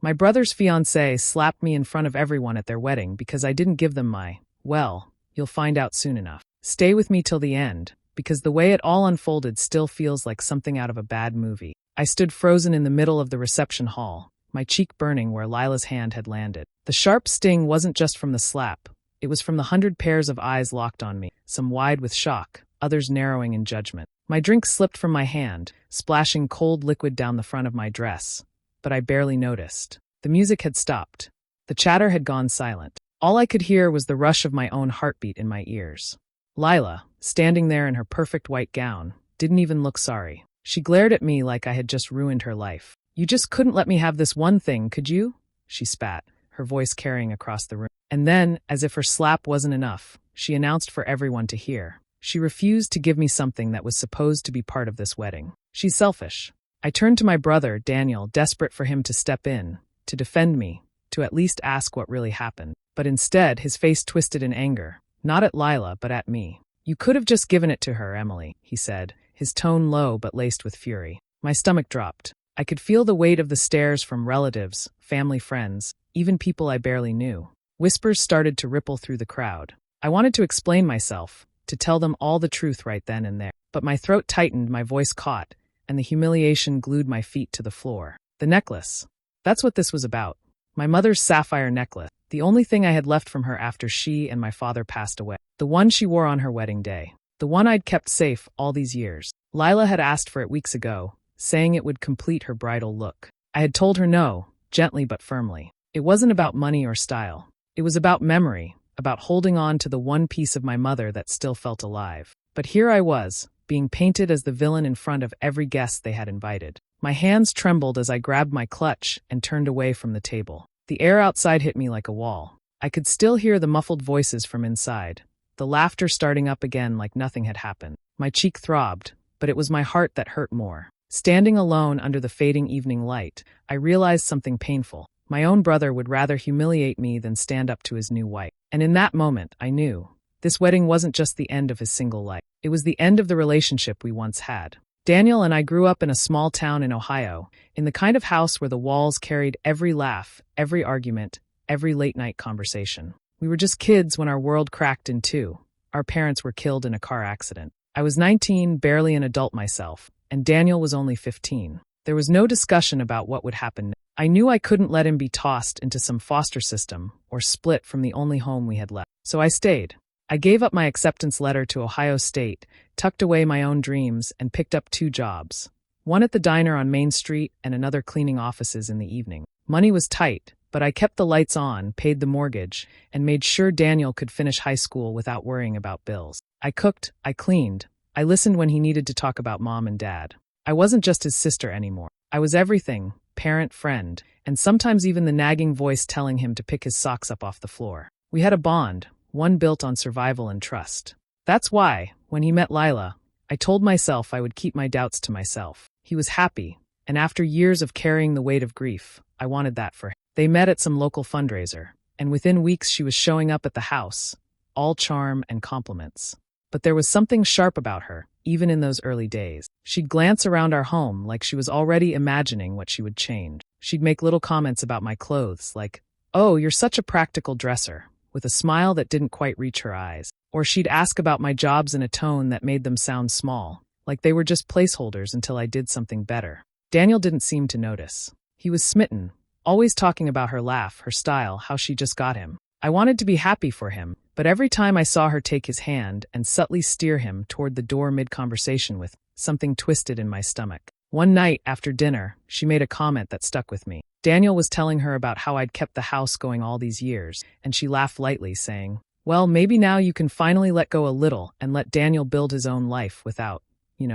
My brother's fiancée slapped me in front of everyone at their wedding because I didn't give them well, you'll find out soon enough. Stay with me till the end, because the way it all unfolded still feels like something out of a bad movie. I stood frozen in the middle of the reception hall, my cheek burning where Lila's hand had landed. The sharp sting wasn't just from the slap. It was from the 100 pairs of eyes locked on me, some wide with shock, others narrowing in judgment. My drink slipped from my hand, splashing cold liquid down the front of my dress. But I barely noticed. The music had stopped. The chatter had gone silent. All I could hear was the rush of my own heartbeat in my ears. Lila, standing there in her perfect white gown, didn't even look sorry. She glared at me like I had just ruined her life. "You just couldn't let me have this one thing, could you?" she spat, her voice carrying across the room. And then, as if her slap wasn't enough, she announced for everyone to hear. She refused to give me something that was supposed to be part of this wedding. She's selfish. I turned to my brother, Daniel, desperate for him to step in, to defend me, to at least ask what really happened. But instead, his face twisted in anger, not at Lila, but at me. "You could have just given it to her, Emily," he said, his tone low but laced with fury. My stomach dropped. I could feel the weight of the stares from relatives, family friends, even people I barely knew. Whispers started to ripple through the crowd. I wanted to explain myself, to tell them all the truth right then and there. But my throat tightened, my voice caught, and the humiliation glued my feet to the floor. The necklace. That's what this was about. My mother's sapphire necklace. The only thing I had left from her after she and my father passed away. The one she wore on her wedding day. The one I'd kept safe all these years. Lila had asked for it weeks ago, saying it would complete her bridal look. I had told her no, gently but firmly. It wasn't about money or style. It was about memory, about holding on to the one piece of my mother that still felt alive. But here I was, being painted as the villain in front of every guest they had invited. My hands trembled as I grabbed my clutch and turned away from the table. The air outside hit me like a wall. I could still hear the muffled voices from inside, the laughter starting up again like nothing had happened. My cheek throbbed, but it was my heart that hurt more. Standing alone under the fading evening light, I realized something painful. My own brother would rather humiliate me than stand up to his new wife. And in that moment, I knew. This wedding wasn't just the end of his single life. It was the end of the relationship we once had. Daniel and I grew up in a small town in Ohio, in the kind of house where the walls carried every laugh, every argument, every late-night conversation. We were just kids when our world cracked in two. Our parents were killed in a car accident. I was 19, barely an adult myself, and Daniel was only 15. There was no discussion about what would happen next. I knew I couldn't let him be tossed into some foster system or split from the only home we had left. So I stayed. I gave up my acceptance letter to Ohio State, tucked away my own dreams, and picked up 2 jobs. One at the diner on Main Street and another cleaning offices in the evening. Money was tight, but I kept the lights on, paid the mortgage, and made sure Daniel could finish high school without worrying about bills. I cooked, I cleaned, I listened when he needed to talk about mom and dad. I wasn't just his sister anymore. I was everything, parent, friend, and sometimes even the nagging voice telling him to pick his socks up off the floor. We had a bond, one built on survival and trust. That's why, when he met Lila, I told myself I would keep my doubts to myself. He was happy, and after years of carrying the weight of grief, I wanted that for him. They met at some local fundraiser, and within weeks she was showing up at the house, all charm and compliments. But there was something sharp about her, even in those early days. She'd glance around our home like she was already imagining what she would change. She'd make little comments about my clothes, like, "Oh, you're such a practical dresser," with a smile that didn't quite reach her eyes. Or she'd ask about my jobs in a tone that made them sound small, like they were just placeholders until I did something better. Daniel didn't seem to notice. He was smitten, always talking about her laugh, her style, how she just got him. I wanted to be happy for him, but every time I saw her take his hand and subtly steer him toward the door mid-conversation with something twisted in my stomach. One night, after dinner, she made a comment that stuck with me. Daniel was telling her about how I'd kept the house going all these years, and she laughed lightly, saying, "Well, maybe now you can finally let go a little and let Daniel build his own life without,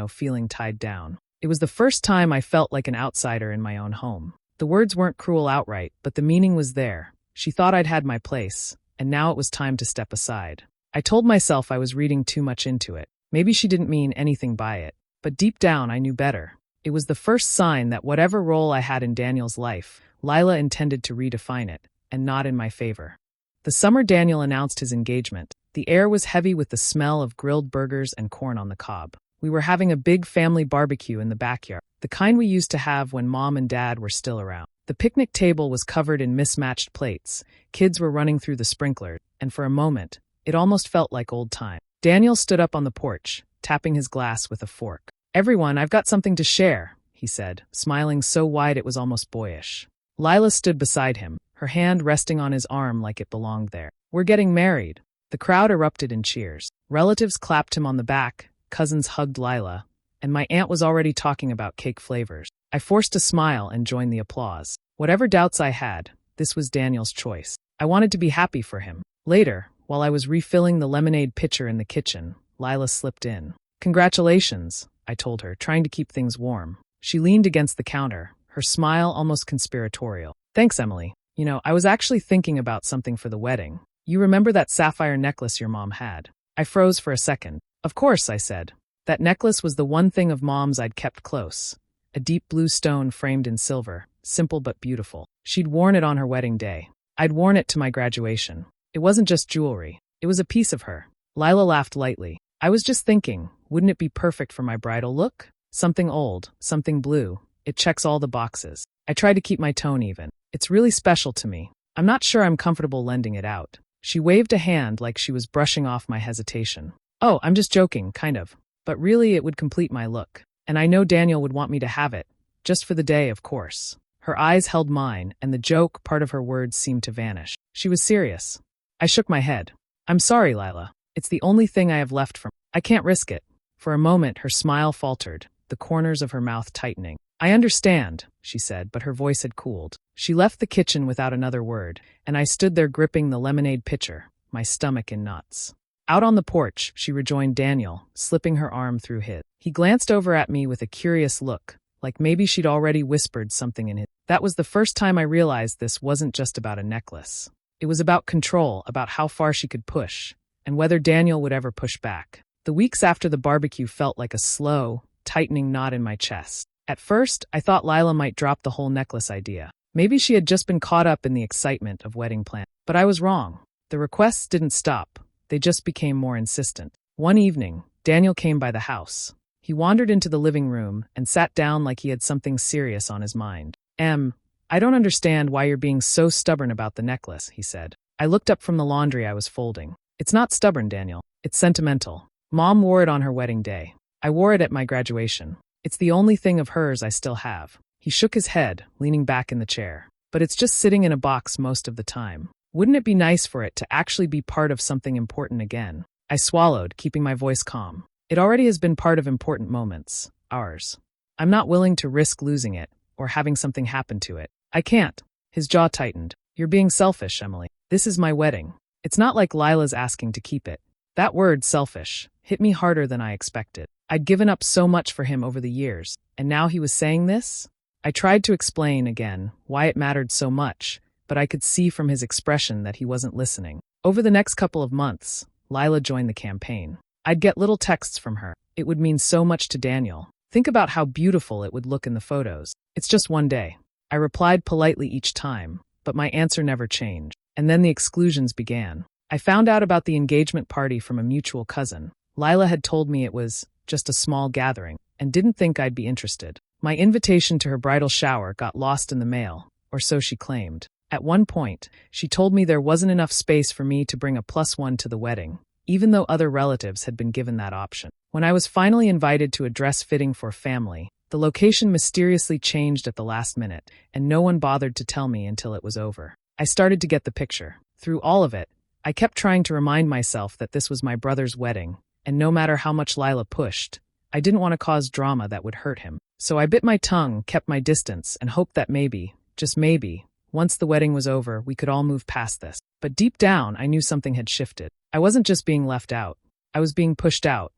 feeling tied down." It was the first time I felt like an outsider in my own home. The words weren't cruel outright, but the meaning was there. She thought I'd had my place, and now it was time to step aside. I told myself I was reading too much into it. Maybe she didn't mean anything by it, but deep down I knew better. It was the first sign that whatever role I had in Daniel's life, Lila intended to redefine it, and not in my favor. The summer Daniel announced his engagement. The air was heavy with the smell of grilled burgers and corn on the cob. We were having a big family barbecue in the backyard, the kind we used to have when Mom and Dad were still around. The picnic table was covered in mismatched plates, kids were running through the sprinklers, and for a moment, it almost felt like old time. Daniel stood up on the porch, tapping his glass with a fork. "Everyone, I've got something to share," he said, smiling so wide it was almost boyish. Lila stood beside him, her hand resting on his arm like it belonged there. "We're getting married." The crowd erupted in cheers. Relatives clapped him on the back, cousins hugged Lila, and my aunt was already talking about cake flavors. I forced a smile and joined the applause. Whatever doubts I had, this was Daniel's choice. I wanted to be happy for him. Later, while I was refilling the lemonade pitcher in the kitchen, Lila slipped in. "Congratulations," I told her, trying to keep things warm. She leaned against the counter, her smile almost conspiratorial. "Thanks, Emily. I was actually thinking about something for the wedding. You remember that sapphire necklace your mom had?" I froze for a second. "Of course," I said. That necklace was the one thing of Mom's I'd kept close. A deep blue stone framed in silver, simple but beautiful. She'd worn it on her wedding day. I'd worn it to my graduation. It wasn't just jewelry. It was a piece of her. Lila laughed lightly. "I was just thinking, wouldn't it be perfect for my bridal look? Something old, something blue. It checks all the boxes." I tried to keep my tone even. "It's really special to me. I'm not sure I'm comfortable lending it out." She waved a hand like she was brushing off my hesitation. "Oh, I'm just joking, kind of. But really it would complete my look. And I know Daniel would want me to have it. Just for the day, of course." Her eyes held mine, and the joke part of her words seemed to vanish. She was serious. I shook my head. "I'm sorry, Lila. It's the only thing I have left from. I can't risk it." For a moment, her smile faltered, the corners of her mouth tightening. "I understand," she said, but her voice had cooled. She left the kitchen without another word, and I stood there gripping the lemonade pitcher, my stomach in knots. Out on the porch, she rejoined Daniel, slipping her arm through his. He glanced over at me with a curious look, like maybe she'd already whispered something in his. That was the first time I realized this wasn't just about a necklace. It was about control, about how far she could push, and whether Daniel would ever push back. The weeks after the barbecue felt like a slow, tightening knot in my chest. At first, I thought Lila might drop the whole necklace idea. Maybe she had just been caught up in the excitement of wedding plans. But I was wrong. The requests didn't stop. They just became more insistent. One evening, Daniel came by the house. He wandered into the living room and sat down like he had something serious on his mind. I don't understand why you're being so stubborn about the necklace," he said. I looked up from the laundry I was folding. "It's not stubborn, Daniel. It's sentimental. Mom wore it on her wedding day. I wore it at my graduation. It's the only thing of hers I still have." He shook his head, leaning back in the chair. "But it's just sitting in a box most of the time. Wouldn't it be nice for it to actually be part of something important again?" I swallowed, keeping my voice calm. "It already has been part of important moments. Ours. I'm not willing to risk losing it, or having something happen to it. I can't." His jaw tightened. "You're being selfish, Emily. This is my wedding. It's not like Lila's asking to keep it." That word, selfish, hit me harder than I expected. I'd given up so much for him over the years, and now he was saying this? I tried to explain, again, why it mattered so much, but I could see from his expression that he wasn't listening. Over the next couple of months, Lila joined the campaign. I'd get little texts from her. It would mean so much to Daniel. Think about how beautiful it would look in the photos. It's just one day. I replied politely each time, but my answer never changed. And then the exclusions began. I found out about the engagement party from a mutual cousin. Lila had told me it was just a small gathering, and didn't think I'd be interested. My invitation to her bridal shower got lost in the mail, or so she claimed. At one point, she told me there wasn't enough space for me to bring a +1 to the wedding, even though other relatives had been given that option. When I was finally invited to a dress fitting for family, the location mysteriously changed at the last minute, and no one bothered to tell me until it was over. I started to get the picture. Through all of it, I kept trying to remind myself that this was my brother's wedding, and no matter how much Lila pushed, I didn't want to cause drama that would hurt him. So I bit my tongue, kept my distance, and hoped that maybe, just maybe, once the wedding was over, we could all move past this. But deep down, I knew something had shifted. I wasn't just being left out. I was being pushed out.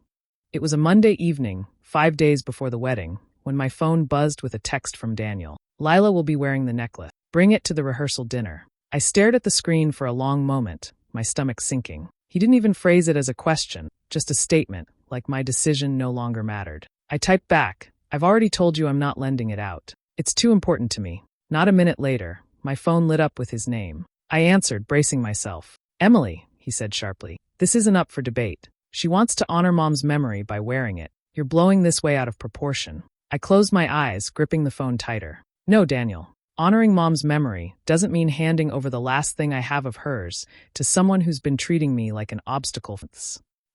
It was a Monday evening, 5 days before the wedding, when my phone buzzed with a text from Daniel. "Lila will be wearing the necklace. Bring it to the rehearsal dinner." I stared at the screen for a long moment, my stomach sinking. He didn't even phrase it as a question, just a statement, like my decision no longer mattered. I typed back, "I've already told you I'm not lending it out. It's too important to me." Not a minute later, my phone lit up with his name. I answered, bracing myself. "Emily," he said sharply, "this isn't up for debate. She wants to honor Mom's memory by wearing it. You're blowing this way out of proportion." I closed my eyes, gripping the phone tighter. "No, Daniel. Honoring Mom's memory doesn't mean handing over the last thing I have of hers to someone who's been treating me like an obstacle.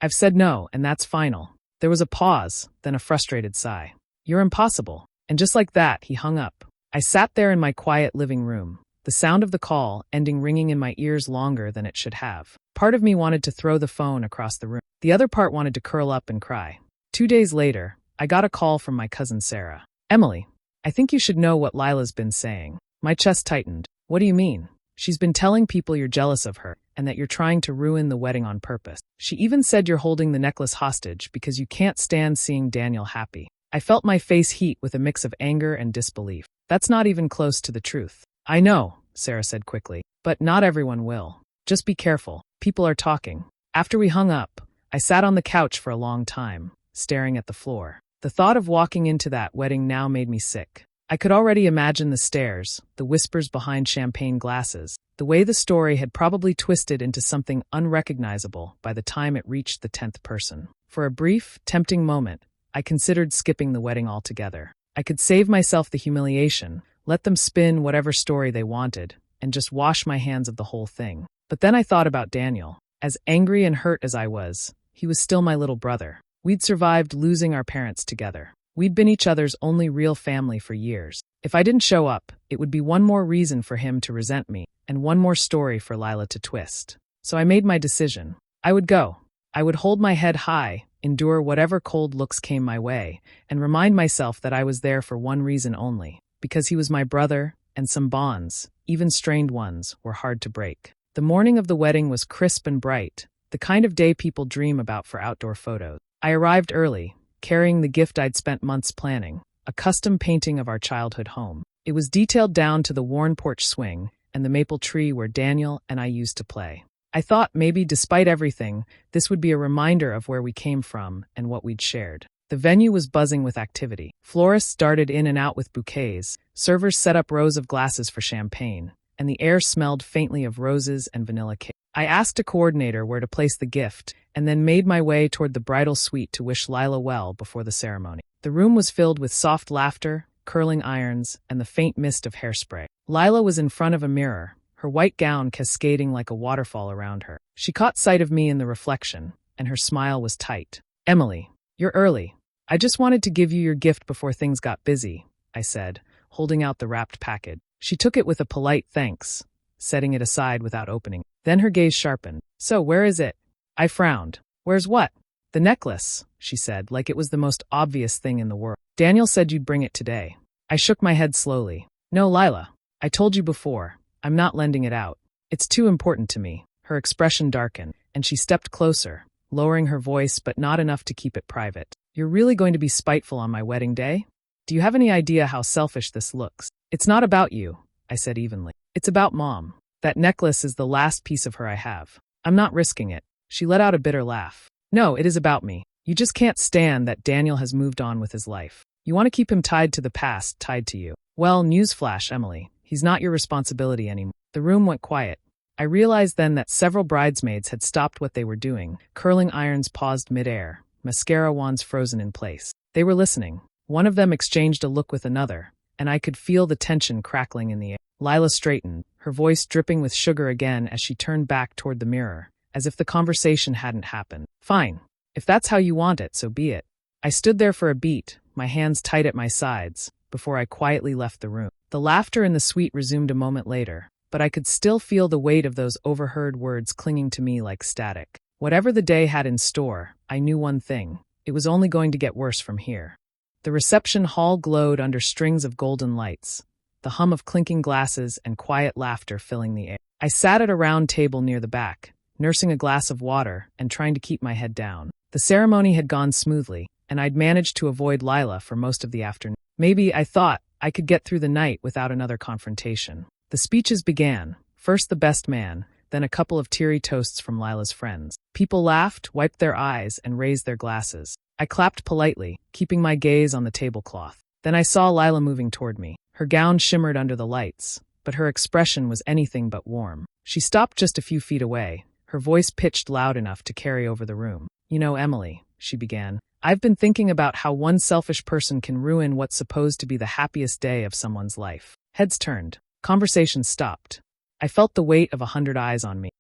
I've said no, and that's final. There was a pause, then a frustrated sigh. You're impossible. And just like that, he hung up. I sat there in my quiet living room, the sound of the call ending ringing in my ears longer than it should have. Part of me wanted to throw the phone across the room. The other part wanted to curl up and cry. 2 days later, I got a call from my cousin Sarah. Emily, I think you should know what Lila's been saying. My chest tightened. What do you mean? She's been telling people you're jealous of her and that you're trying to ruin the wedding on purpose. She even said you're holding the necklace hostage because you can't stand seeing Daniel happy. I felt my face heat with a mix of anger and disbelief. That's not even close to the truth. I know, Sarah said quickly, but not everyone will. Just be careful. People are talking. After we hung up, I sat on the couch for a long time, staring at the floor. The thought of walking into that wedding now made me sick. I could already imagine the stares, the whispers behind champagne glasses, the way the story had probably twisted into something unrecognizable by the time it reached the 10th person. For a brief, tempting moment, I considered skipping the wedding altogether. I could save myself the humiliation, let them spin whatever story they wanted, and just wash my hands of the whole thing. But then I thought about Daniel. As angry and hurt as I was, he was still my little brother. We'd survived losing our parents together. We'd been each other's only real family for years. If I didn't show up, it would be one more reason for him to resent me, and one more story for Lila to twist. So I made my decision. I would go. I would hold my head high, endure whatever cold looks came my way, and remind myself that I was there for one reason only, because he was my brother, and some bonds, even strained ones, were hard to break. The morning of the wedding was crisp and bright, the kind of day people dream about for outdoor photos. I arrived early, carrying the gift I'd spent months planning, a custom painting of our childhood home. It was detailed down to the worn porch swing and the maple tree where Daniel and I used to play. I thought maybe, despite everything, this would be a reminder of where we came from and what we'd shared. The venue was buzzing with activity. Florists darted in and out with bouquets, servers set up rows of glasses for champagne, and the air smelled faintly of roses and vanilla cake. I asked a coordinator where to place the gift, and then made my way toward the bridal suite to wish Lila well before the ceremony. The room was filled with soft laughter, curling irons, and the faint mist of hairspray. Lila was in front of a mirror, her white gown cascading like a waterfall around her. She caught sight of me in the reflection, and her smile was tight. Emily, you're early. I just wanted to give you your gift before things got busy, I said, holding out the wrapped package. She took it with a polite thanks, setting it aside without opening. Then her gaze sharpened. So, where is it? I frowned. Where's what? The necklace, she said, like it was the most obvious thing in the world. Daniel said you'd bring it today. I shook my head slowly. No, Lila. I told you before. I'm not lending it out. It's too important to me. Her expression darkened, and she stepped closer, lowering her voice but not enough to keep it private. You're really going to be spiteful on my wedding day? Do you have any idea how selfish this looks? It's not about you, I said evenly. It's about Mom. That necklace is the last piece of her I have. I'm not risking it. She let out a bitter laugh. No, it is about me. You just can't stand that Daniel has moved on with his life. You want to keep him tied to the past, tied to you. Well, newsflash, Emily. He's not your responsibility anymore. The room went quiet. I realized then that several bridesmaids had stopped what they were doing. Curling irons paused midair, mascara wands frozen in place. They were listening. One of them exchanged a look with another, and I could feel the tension crackling in the air. Lila straightened, her voice dripping with sugar again as she turned back toward the mirror, as if the conversation hadn't happened. Fine. If that's how you want it, so be it. I stood there for a beat, my hands tight at my sides, before I quietly left the room. The laughter in the suite resumed a moment later, but I could still feel the weight of those overheard words clinging to me like static. Whatever the day had in store, I knew one thing. It was only going to get worse from here. The reception hall glowed under strings of golden lights, the hum of clinking glasses and quiet laughter filling the air. I sat at a round table near the back, nursing a glass of water and trying to keep my head down. The ceremony had gone smoothly, and I'd managed to avoid Lila for most of the afternoon. Maybe, I thought, I could get through the night without another confrontation. The speeches began, first the best man, then a couple of teary toasts from Lila's friends. People laughed, wiped their eyes, and raised their glasses. I clapped politely, keeping my gaze on the tablecloth. Then I saw Lila moving toward me. Her gown shimmered under the lights, but her expression was anything but warm. She stopped just a few feet away, her voice pitched loud enough to carry over the room. You know, Emily, she began, I've been thinking about how one selfish person can ruin what's supposed to be the happiest day of someone's life. Heads turned. Conversation stopped. I felt the weight of 100 eyes on me.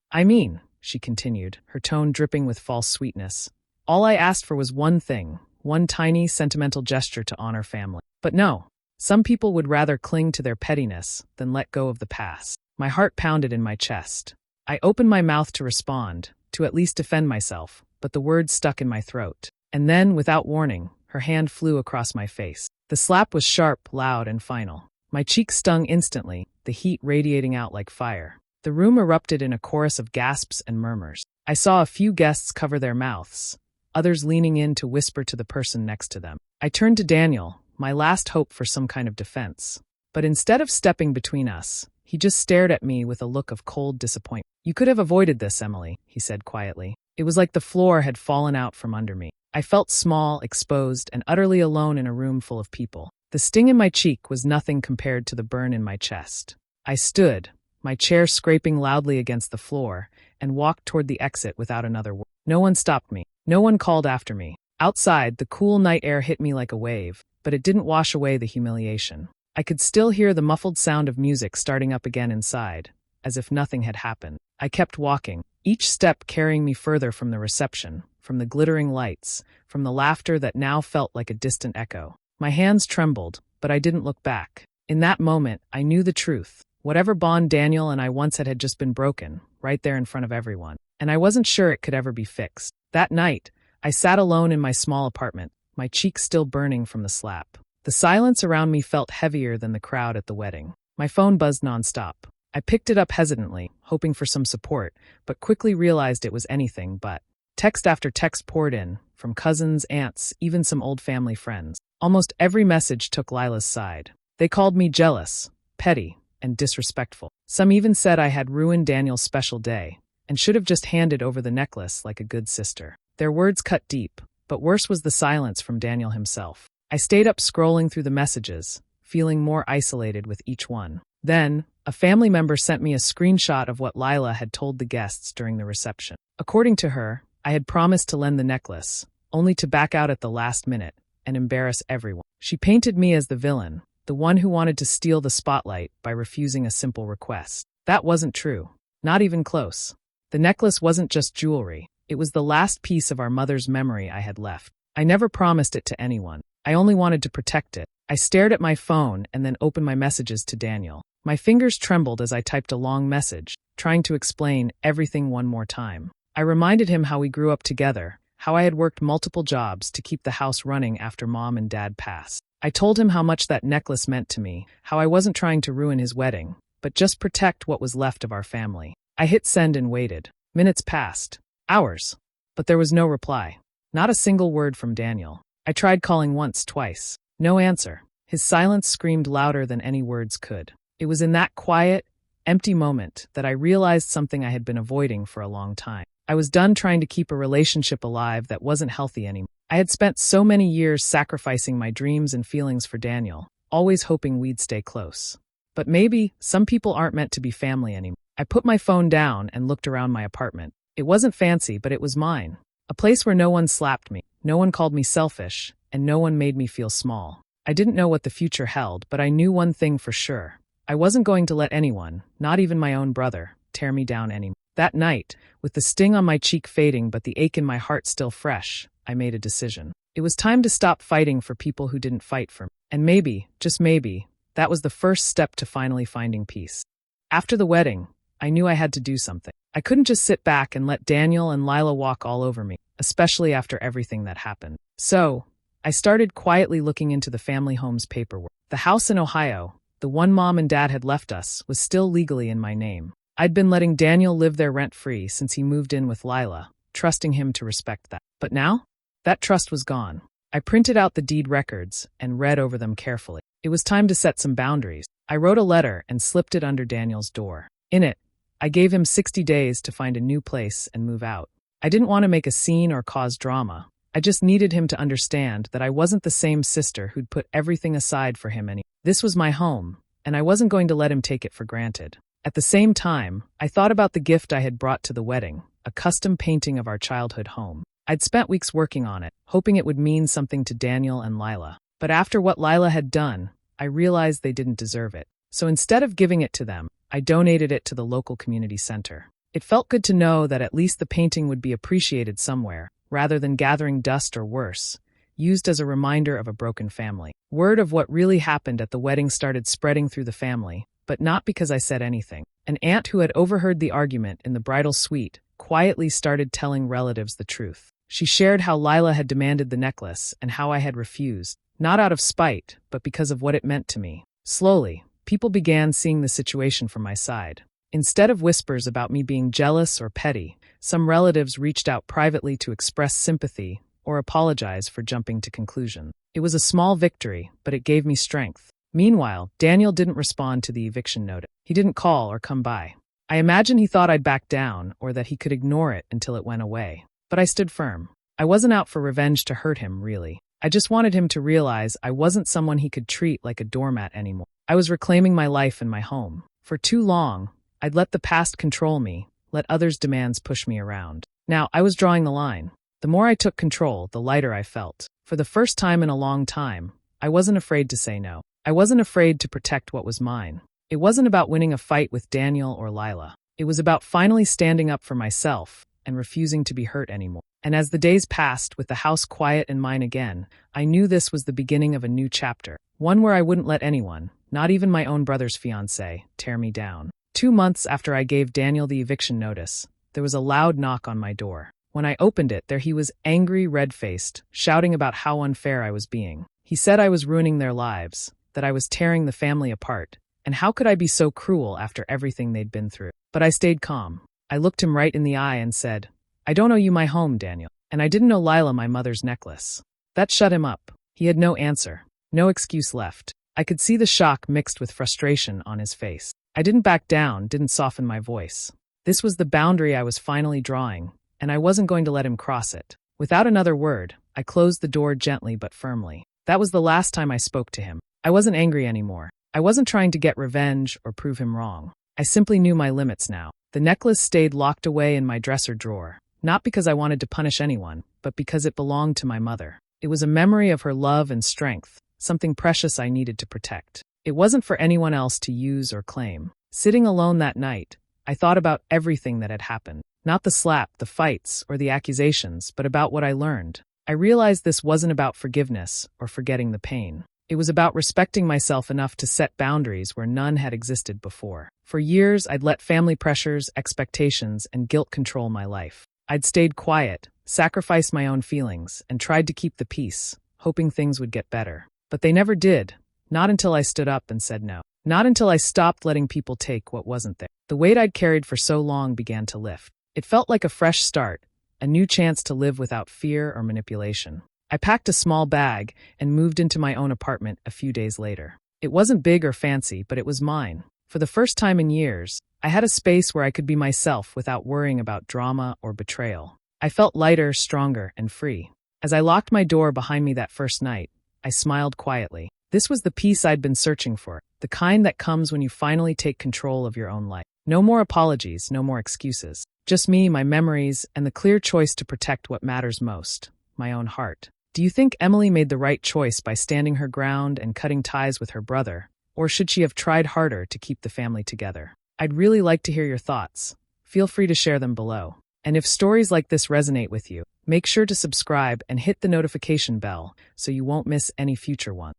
She continued, her tone dripping with false sweetness. All I asked for was one thing, one tiny, sentimental gesture to honor family. But no. Some people would rather cling to their pettiness than let go of the past. My heart pounded in my chest. I opened my mouth to respond, to at least defend myself, but the words stuck in my throat. And then, without warning, her hand flew across my face. The slap was sharp, loud, and final. My cheek stung instantly, the heat radiating out like fire. The room erupted in a chorus of gasps and murmurs. I saw a few guests cover their mouths, others leaning in to whisper to the person next to them. I turned to Daniel, my last hope for some kind of defense. But instead of stepping between us, he just stared at me with a look of cold disappointment. You could have avoided this, Emily, he said quietly. It was like the floor had fallen out from under me. I felt small, exposed, and utterly alone in a room full of people. The sting in my cheek was nothing compared to the burn in my chest. I stood, my chair scraping loudly against the floor, and walked toward the exit without another word. No one stopped me. No one called after me. Outside, the cool night air hit me like a wave, but it didn't wash away the humiliation. I could still hear the muffled sound of music starting up again inside, as if nothing had happened. I kept walking, each step carrying me further from the reception, from the glittering lights, from the laughter that now felt like a distant echo. My hands trembled, but I didn't look back. In that moment, I knew the truth. Whatever bond Daniel and I once had just been broken, right there in front of everyone. And I wasn't sure it could ever be fixed. That night, I sat alone in my small apartment, my cheeks still burning from the slap. The silence around me felt heavier than the crowd at the wedding. My phone buzzed nonstop. I picked it up hesitantly, hoping for some support, but quickly realized it was anything but. Text after text poured in, from cousins, aunts, even some old family friends. Almost every message took Lila's side. They called me jealous, petty, and disrespectful. Some even said I had ruined Daniel's special day, and should have just handed over the necklace like a good sister. Their words cut deep, but worse was the silence from Daniel himself. I stayed up scrolling through the messages, feeling more isolated with each one. Then, a family member sent me a screenshot of what Lila had told the guests during the reception. According to her, I had promised to lend the necklace, only to back out at the last minute and embarrass everyone. She painted me as the villain, the one who wanted to steal the spotlight by refusing a simple request. That wasn't true. Not even close. The necklace wasn't just jewelry. It was the last piece of our mother's memory I had left. I never promised it to anyone. I only wanted to protect it. I stared at my phone and then opened my messages to Daniel. My fingers trembled as I typed a long message, trying to explain everything one more time. I reminded him how we grew up together, how I had worked multiple jobs to keep the house running after Mom and Dad passed. I told him how much that necklace meant to me, how I wasn't trying to ruin his wedding, but just protect what was left of our family. I hit send and waited. Minutes passed. Hours. But there was no reply. Not a single word from Daniel. I tried calling once, twice. No answer. His silence screamed louder than any words could. It was in that quiet, empty moment that I realized something I had been avoiding for a long time. I was done trying to keep a relationship alive that wasn't healthy anymore. I had spent so many years sacrificing my dreams and feelings for Daniel, always hoping we'd stay close. But maybe some people aren't meant to be family anymore. I put my phone down and looked around my apartment. It wasn't fancy, but it was mine. A place where no one slapped me, no one called me selfish, and no one made me feel small. I didn't know what the future held, but I knew one thing for sure. I wasn't going to let anyone, not even my own brother, tear me down anymore. That night, with the sting on my cheek fading but the ache in my heart still fresh, I made a decision. It was time to stop fighting for people who didn't fight for me. And maybe, just maybe, that was the first step to finally finding peace. After the wedding, I knew I had to do something. I couldn't just sit back and let Daniel and Lila walk all over me, especially after everything that happened. So, I started quietly looking into the family home's paperwork. The house in Ohio, the one Mom and Dad had left us, was still legally in my name. I'd been letting Daniel live there rent-free since he moved in with Lila, trusting him to respect that. But now, that trust was gone. I printed out the deed records and read over them carefully. It was time to set some boundaries. I wrote a letter and slipped it under Daniel's door. In it, I gave him 60 days to find a new place and move out. I didn't want to make a scene or cause drama. I just needed him to understand that I wasn't the same sister who'd put everything aside for him anymore. This was my home, and I wasn't going to let him take it for granted. At the same time, I thought about the gift I had brought to the wedding, a custom painting of our childhood home. I'd spent weeks working on it, hoping it would mean something to Daniel and Lila. But after what Lila had done, I realized they didn't deserve it. So instead of giving it to them, I donated it to the local community center. It felt good to know that at least the painting would be appreciated somewhere, rather than gathering dust or worse, used as a reminder of a broken family. Word of what really happened at the wedding started spreading through the family, but not because I said anything. An aunt who had overheard the argument in the bridal suite quietly started telling relatives the truth. She shared how Lila had demanded the necklace and how I had refused, not out of spite, but because of what it meant to me. Slowly, people began seeing the situation from my side. Instead of whispers about me being jealous or petty, some relatives reached out privately to express sympathy or apologize for jumping to conclusions. It was a small victory, but it gave me strength. Meanwhile, Daniel didn't respond to the eviction notice. He didn't call or come by. I imagine he thought I'd back down or that he could ignore it until it went away. But I stood firm. I wasn't out for revenge to hurt him, really. I just wanted him to realize I wasn't someone he could treat like a doormat anymore. I was reclaiming my life and my home. For too long, I'd let the past control me, let others' demands push me around. Now, I was drawing the line. The more I took control, the lighter I felt. For the first time in a long time, I wasn't afraid to say no. I wasn't afraid to protect what was mine. It wasn't about winning a fight with Daniel or Lila. It was about finally standing up for myself and refusing to be hurt anymore. And as the days passed, with the house quiet and mine again, I knew this was the beginning of a new chapter. One where I wouldn't let anyone, not even my own brother's fiancé, tear me down. 2 months after I gave Daniel the eviction notice, there was a loud knock on my door. When I opened it, there he was, angry, red-faced, shouting about how unfair I was being. He said I was ruining their lives, that I was tearing the family apart, and how could I be so cruel after everything they'd been through? But I stayed calm. I looked him right in the eye and said, "I don't owe you my home, Daniel, and I didn't owe Lila my mother's necklace." That shut him up. He had no answer, no excuse left. I could see the shock mixed with frustration on his face. I didn't back down, didn't soften my voice. This was the boundary I was finally drawing, and I wasn't going to let him cross it. Without another word, I closed the door gently but firmly. That was the last time I spoke to him. I wasn't angry anymore. I wasn't trying to get revenge or prove him wrong. I simply knew my limits now. The necklace stayed locked away in my dresser drawer, not because I wanted to punish anyone, but because it belonged to my mother. It was a memory of her love and strength, something precious I needed to protect. It wasn't for anyone else to use or claim. Sitting alone that night, I thought about everything that had happened. Not the slap, the fights, or the accusations, but about what I learned. I realized this wasn't about forgiveness or forgetting the pain. It was about respecting myself enough to set boundaries where none had existed before. For years, I'd let family pressures, expectations, and guilt control my life. I'd stayed quiet, sacrificed my own feelings, and tried to keep the peace, hoping things would get better. But they never did. Not until I stood up and said no. Not until I stopped letting people take what wasn't there. The weight I'd carried for so long began to lift. It felt like a fresh start, a new chance to live without fear or manipulation. I packed a small bag and moved into my own apartment a few days later. It wasn't big or fancy, but it was mine. For the first time in years, I had a space where I could be myself without worrying about drama or betrayal. I felt lighter, stronger, and free. As I locked my door behind me that first night, I smiled quietly. This was the peace I'd been searching for, the kind that comes when you finally take control of your own life. No more apologies, no more excuses. Just me, my memories, and the clear choice to protect what matters most, my own heart. Do you think Emily made the right choice by standing her ground and cutting ties with her brother, or should she have tried harder to keep the family together? I'd really like to hear your thoughts. Feel free to share them below. And if stories like this resonate with you, make sure to subscribe and hit the notification bell so you won't miss any future ones.